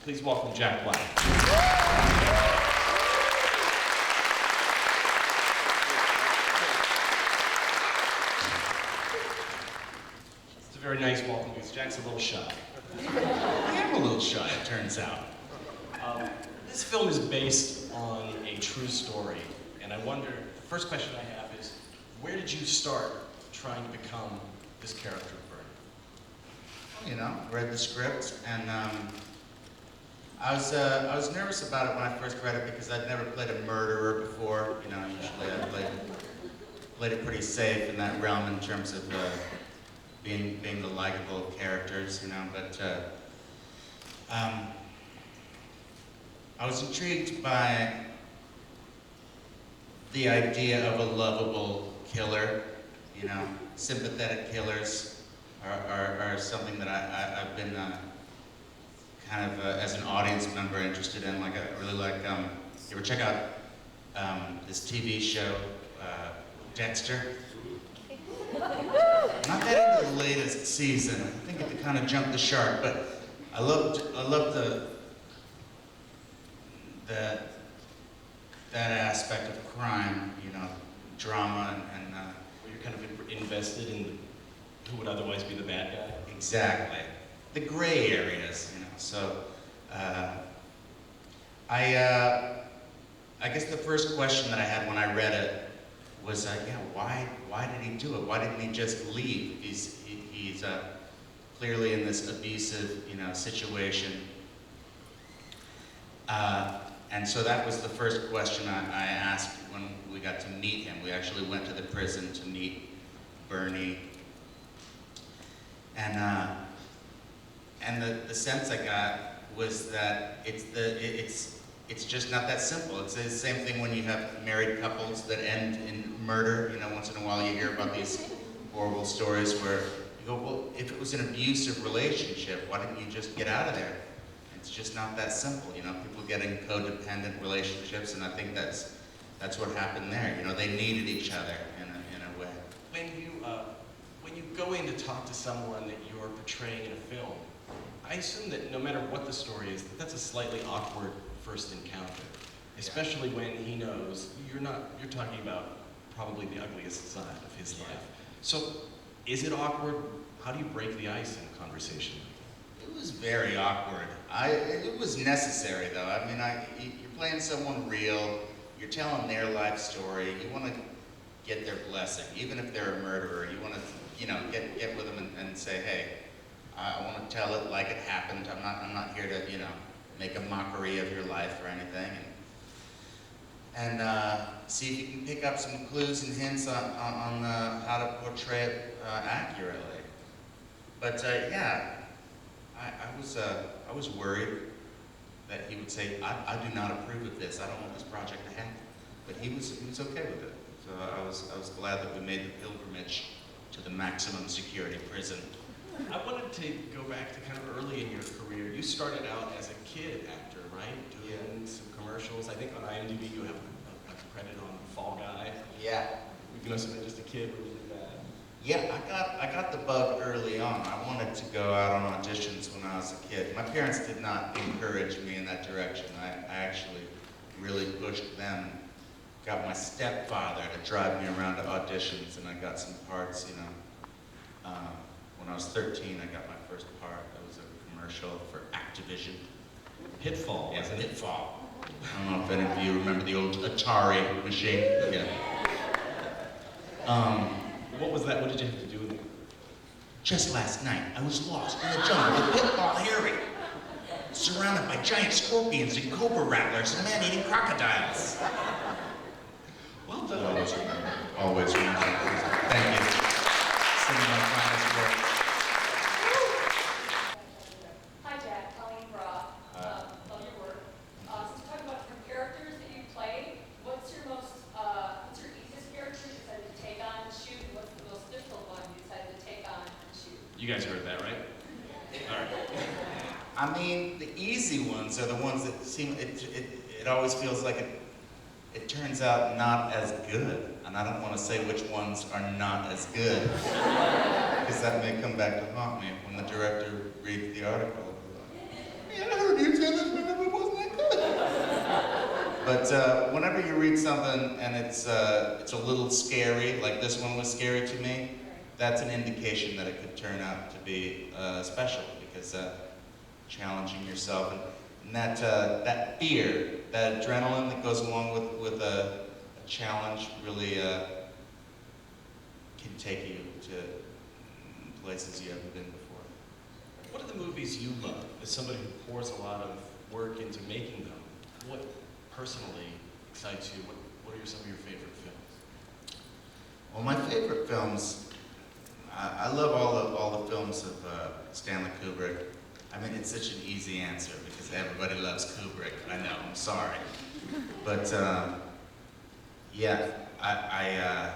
Please welcome Jack Black. It's a very nice welcome because Jack's a little shy. I am a little shy, it turns out. This film is based on a true story, and I wonder, the first question I have is, where did you start trying to become this character of Bernie? You know, read the script, and I was nervous about it when I first read it because I'd never played a murderer before. You know, usually I played it pretty safe in that realm in terms of being the likable characters, you know. But I was intrigued by the idea of a lovable killer. You know, sympathetic killers are something that I've been kind of as an audience member interested in. Like, I really like, you ever check out this TV show, Dexter? Not that into the latest season. I think it kind of jumped the shark, but I loved that aspect of crime, you know, drama and Where you're kind of invested in who would otherwise be the bad guy? exactly. The gray areas, you know. So, I guess the first question that I had when I read it was, yeah, why did he do it? Why didn't he just leave? He's clearly in this abusive, you know, situation. And so that was the first question I asked when we got to meet him. We actually went to the prison to meet Bernie. And the sense I got was that it's just not that simple. It's the same thing when you have married couples that end in murder. You know, once in a while you hear about these horrible stories where you go, well, if it was an abusive relationship, why didn't you just get out of there? It's just not that simple. You know, people get in codependent relationships, and I think that's what happened there. You know, they needed each other in a way. When you go in to talk to someone that you're portraying in a film, I assume that no matter what the story is, that's a slightly awkward first encounter, especially when he knows you're talking about probably the ugliest side of his life. So, is it awkward? How do you break the ice in a conversation? It was very awkward. It was necessary, though. I mean, you're playing someone real. You're telling their life story. You want to get their blessing, even if they're a murderer. You want to, you know, get with them and say, hey, I want to tell it like it happened. I'm not here to, you know, make a mockery of your life or anything. And see if you can pick up some clues and hints on how to portray it accurately. But yeah, I was worried that he would say, I do not approve of this. I don't want this project to happen. But he was okay with it. So I was glad that we made the pilgrimage to the maximum security prison. I wanted to go back to kind of early in your career. You started out as a kid actor, right? Doing some commercials. I think on IMDb you have a credit on Fall Guy. Yeah. You must have been just a kid when you did that. Yeah, I got the bug early on. I wanted to go out on auditions when I was a kid. My parents did not encourage me in that direction. I actually really pushed them. Got my stepfather to drive me around to auditions, and I got some parts, you know. When I was 13, I got my first part. That was a commercial for Activision. Pitfall, Yeah, wasn't it? Pitfall. I don't know if any of you remember the old Atari machine. Yeah. What was that? What did you have to do with it? Just last night, I was lost in the jungle with Pitfall Harry, surrounded by giant scorpions and cobra rattlers and man-eating crocodiles. Well done. Always remember. Thank you. Some of my finest work. Hi, Jack. Colleen Brock. Love your work. So talk about from characters that you play. What's your easiest character you decided to take on and shoot? And what's the most difficult one you decided to take on and shoot? You guys heard that, right? All right. I mean, the easy ones are the ones that seem, it always feels like it turns out not as good. And I don't want to say which ones are not as good, because that may come back to haunt me when the director reads the article. Yeah, I heard you said this movie wasn't that good. But whenever you read something and it's a little scary, like this one was scary to me, that's an indication that it could turn out to be special, because challenging yourself and that fear, that adrenaline that goes along with a challenge really can take you to places you haven't been before. What are the movies you love? As somebody who pours a lot of work into making them, what personally excites you? What are some of your favorite films? Well, my favorite films, I love all the films of Stanley Kubrick. I mean, it's such an easy answer because everybody loves Kubrick. I know, I'm sorry. But yeah, I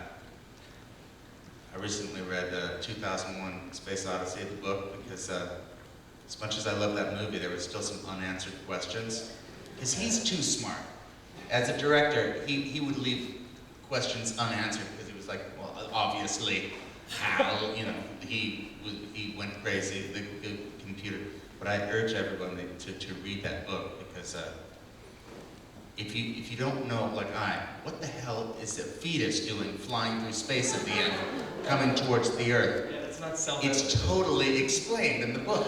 recently read 2001: Space Odyssey, the book, because as much as I love that movie, there were still some unanswered questions. Because he's too smart. As a director, he would leave questions unanswered because he was like, well, obviously, how, you know, he went crazy, the computer. But I urge everyone to read that book, because if you don't know, like what the hell is a fetus doing flying through space at the end, coming towards the Earth? Yeah, it's not It's totally explained in the book.